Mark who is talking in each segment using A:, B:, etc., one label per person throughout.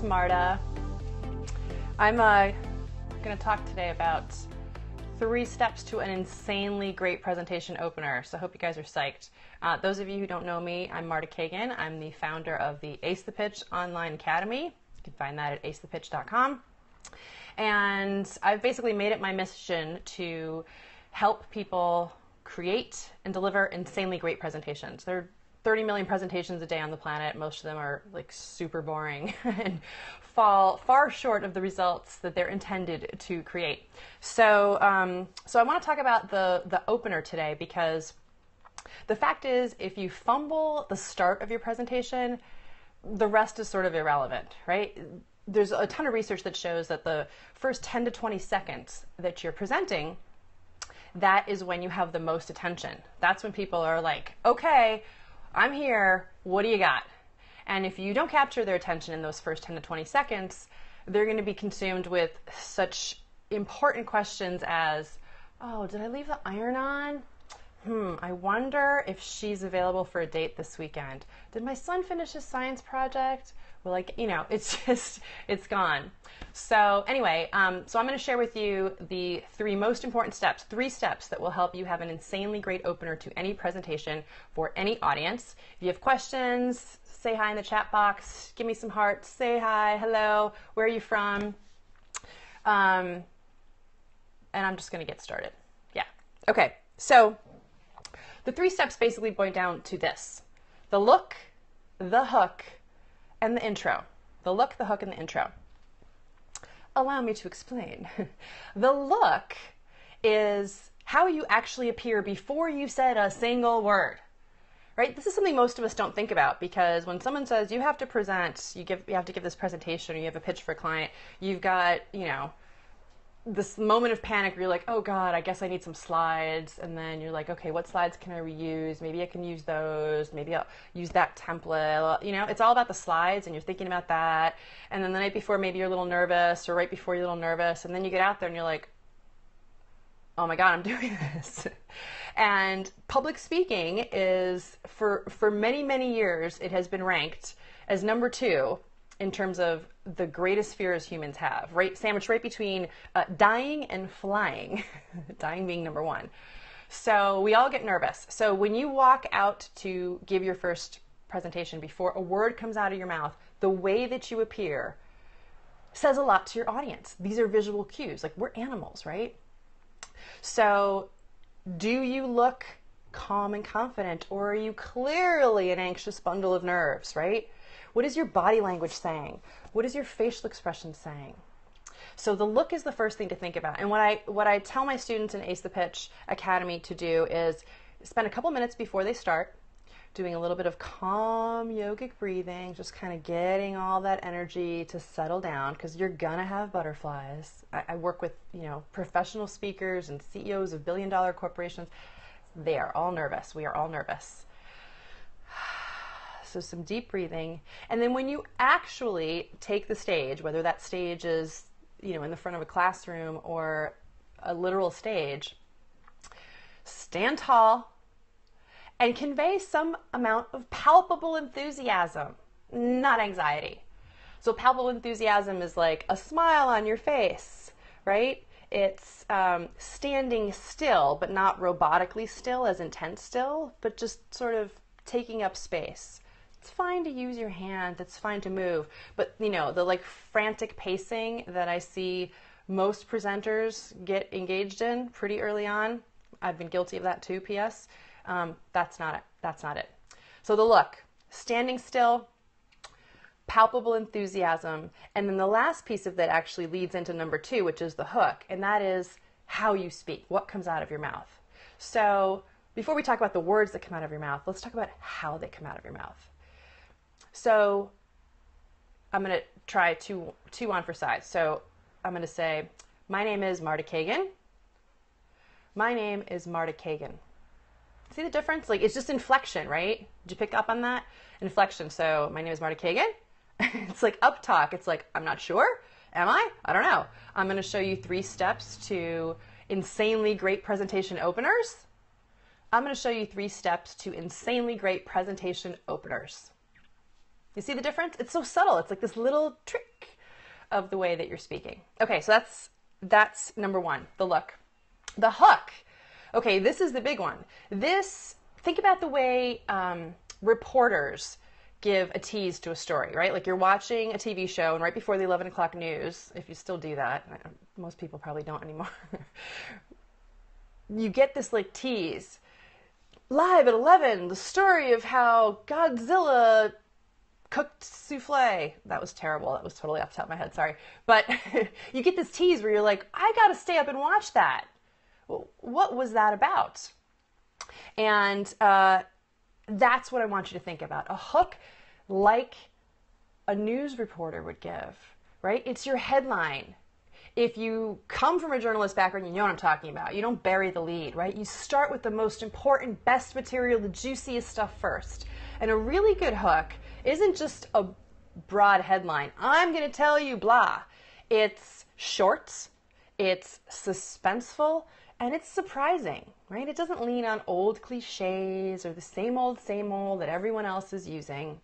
A: it's Marta. I'm going to talk today about 3 steps to an insanely great presentation opener. So I hope you guys are psyched. Those of you who don't know me, I'm Marta Kagan. I'm the founder of the Ace the Pitch online academy. You can find that at acethepitch.com. And I've basically made it my mission to help people create and deliver insanely great presentations. There are 30 million presentations a day on the planet. Most of them are like super boring and fall far short of the results that they're intended to create. So I want to talk about the opener today, because the fact is, if you fumble the start of your presentation, the rest is sort of irrelevant, right? There's a ton of research that shows that the first 10 to 20 seconds that you're presenting, that is when you have the most attention. That's when people are like, okay, I'm here, what do you got? And if you don't capture their attention in those first 10 to 20 seconds, they're going to be consumed with such important questions as, oh, did I leave the iron on? I wonder if she's available for a date this weekend. Did my son finish his science project? Well, like, you know, it's gone. So anyway, so I'm going to share with you the 3 most important steps, 3 steps that will help you have an insanely great opener to any presentation for any audience. If you have questions, say hi in the chat box, give me some hearts, say hi, hello, where are you from? And I'm just going to get started. Yeah. Okay. So the 3 steps basically boil down to this: the look, the hook, and the intro. The look, the hook, and the intro. Allow me to explain. The look is how you actually appear before you said a single word, right? This is something most of us don't think about, because when someone says you have to present, you have to give this presentation, or you have a pitch for a client, you've got, you know, this moment of panic where you're like, oh God, I guess I need some slides. And then you're like, okay, what slides can I reuse? Maybe I can use those. Maybe I'll use that template. You know, it's all about the slides, and you're thinking about that. And then the night before, maybe you're a little nervous, or right before you're a little nervous. And then you get out there and you're like, oh my God, I'm doing this. And public speaking is, for many, many years, it has been ranked as number 2 in terms of the greatest fears humans have, right? Sandwiched right between dying and flying, dying being number 1. So we all get nervous. So when you walk out to give your first presentation, before a word comes out of your mouth, the way that you appear says a lot to your audience. These are visual cues. Like, we're animals, right? So do you look calm and confident, or are you clearly an anxious bundle of nerves, right? What is your body language saying? What is your facial expression saying? So the look is the first thing to think about. And what I tell my students in Ace the Pitch Academy to do is spend a couple minutes before they start doing a little bit of calm yogic breathing, just kind of getting all that energy to settle down, because you're gonna have butterflies. I work with, you know, professional speakers and CEOs of billion-dollar corporations. They are all nervous. We are all nervous. So some deep breathing. And then when you actually take the stage, whether that stage is, you know, in the front of a classroom or a literal stage, stand tall and convey some amount of palpable enthusiasm, not anxiety. So palpable enthusiasm is like a smile on your face, right? It's standing still, but not robotically still, as intense still, but just sort of taking up space. It's fine to use your hands, it's fine to move, but you know, the like frantic pacing that I see most presenters get engaged in pretty early on, I've been guilty of that too, P.S., that's not it. That's not it. So the look, standing still, palpable enthusiasm, and then the last piece of that actually leads into number 2, which is the hook, and that is how you speak, what comes out of your mouth. So before we talk about the words that come out of your mouth, let's talk about how they come out of your mouth. So I'm going to try two on for size. So I'm going to say, my name is Marta Kagan. My name is Marta Kagan. See the difference? Like, it's just inflection, right? Did you pick up on that? Inflection. So my name is Marta Kagan. It's like up talk. It's like, I'm not sure. Am I? I don't know. I'm going to show you 3 steps to insanely great presentation openers. I'm going to show you 3 steps to insanely great presentation openers. You see the difference? It's so subtle. It's like this little trick of the way that you're speaking. Okay, so that's number one, the look. The hook. Okay, this is the big one. Think about the way reporters give a tease to a story, right? Like you're watching a TV show and right before the 11 o'clock news, if you still do that, most people probably don't anymore, you get this like tease. Live at 11, the story of how Godzilla cooked souffle. That was terrible. That was totally off the top of my head. Sorry. But you get this tease where you're like, I got to stay up and watch that. Well, what was that about? And that's what I want you to think about. A hook like a news reporter would give, right? It's your headline. If you come from a journalist background, you know what I'm talking about. You don't bury the lead, right? You start with the most important, best material, the juiciest stuff first. And a really good hook isn't just a broad headline. I'm going to tell you blah. It's short, it's suspenseful, and it's surprising, right? It doesn't lean on old cliches or the same old that everyone else is using.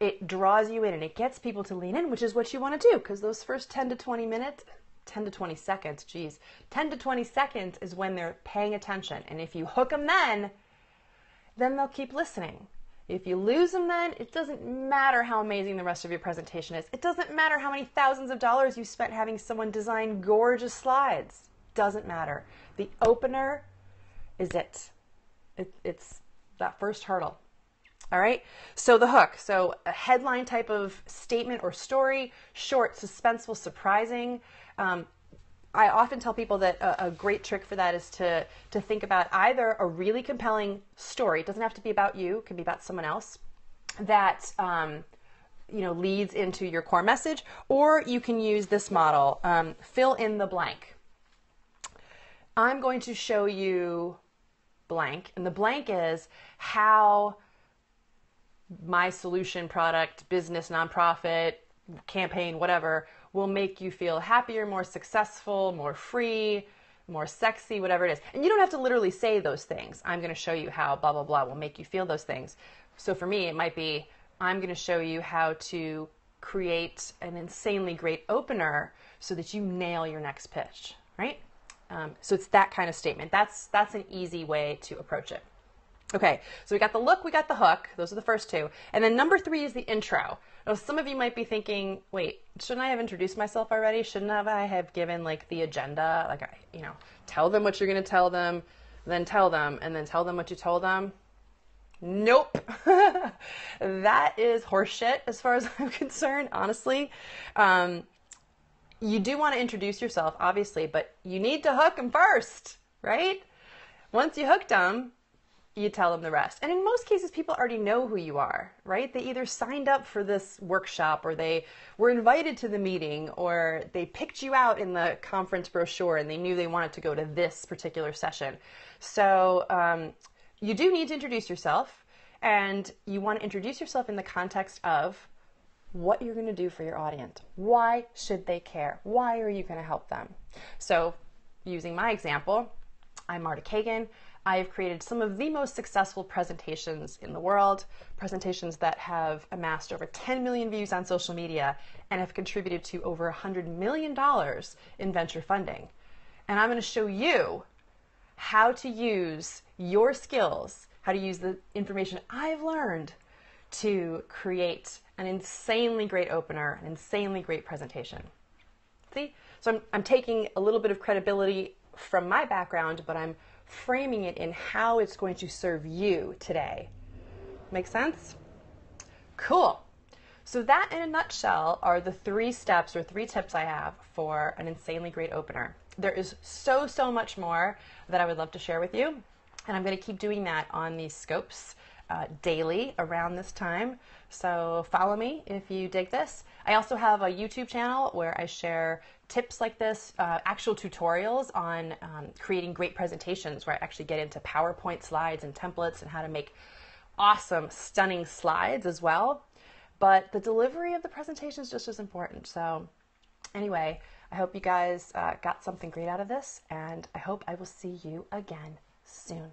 A: It draws you in and it gets people to lean in, which is what you want to do, because those first 10 to 20 minutes, 10 to 20 seconds, geez, 10 to 20 seconds is when they're paying attention. And if you hook them then they'll keep listening. If you lose them then, it doesn't matter how amazing the rest of your presentation is. It doesn't matter how many thousands of dollars you spent having someone design gorgeous slides. Doesn't matter. The opener is it. It's that first hurdle. All right, so the hook. So a headline type of statement or story, short, suspenseful, surprising. I often tell people that a great trick for that is to think about either a really compelling story. It doesn't have to be about you. It can be about someone else that leads into your core message, or you can use this model, fill in the blank. I'm going to show you blank, and the blank is how my solution, product, business, nonprofit, campaign, whatever, will make you feel happier, more successful, more free, more sexy, whatever it is. And you don't have to literally say those things. I'm going to show you how blah, blah, blah will make you feel those things. So for me, it might be, I'm going to show you how to create an insanely great opener so that you nail your next pitch, right? So it's that kind of statement. That's an easy way to approach it. Okay, so we got the look, we got the hook. Those are the first two. And then number 3 is the intro. Now, some of you might be thinking, wait, shouldn't I have introduced myself already? Shouldn't I have given like the agenda? Like, tell them what you're going to tell them, then tell them, and then tell them what you told them. Nope. That is horseshit as far as I'm concerned, honestly. You do want to introduce yourself, obviously, but you need to hook them first, right? Once you hooked them, you tell them the rest. And in most cases, people already know who you are, right? They either signed up for this workshop, or they were invited to the meeting, or they picked you out in the conference brochure and they knew they wanted to go to this particular session. So you do need to introduce yourself, and you want to introduce yourself in the context of what you're going to do for your audience. Why should they care? Why are you going to help them? So using my example, I'm Marta Kagan. I have created some of the most successful presentations in the world, presentations that have amassed over 10 million views on social media and have contributed to over $100 million in venture funding. And I'm going to show you how to use your skills, how to use the information I've learned to create an insanely great opener, an insanely great presentation. See? So I'm taking a little bit of credibility from my background, but I'm framing it in how it's going to serve you today. Make sense? Cool. So that in a nutshell are the 3 steps or 3 tips I have for an insanely great opener. There is so much more that I would love to share with you, and I'm going to keep doing that on these scopes daily around this time. So follow me if you dig this. I also have a YouTube channel where I share tips like this, actual tutorials on creating great presentations, where I actually get into PowerPoint slides and templates and how to make awesome, stunning slides as well. But the delivery of the presentation is just as important. So anyway, I hope you guys got something great out of this, and I hope I will see you again soon.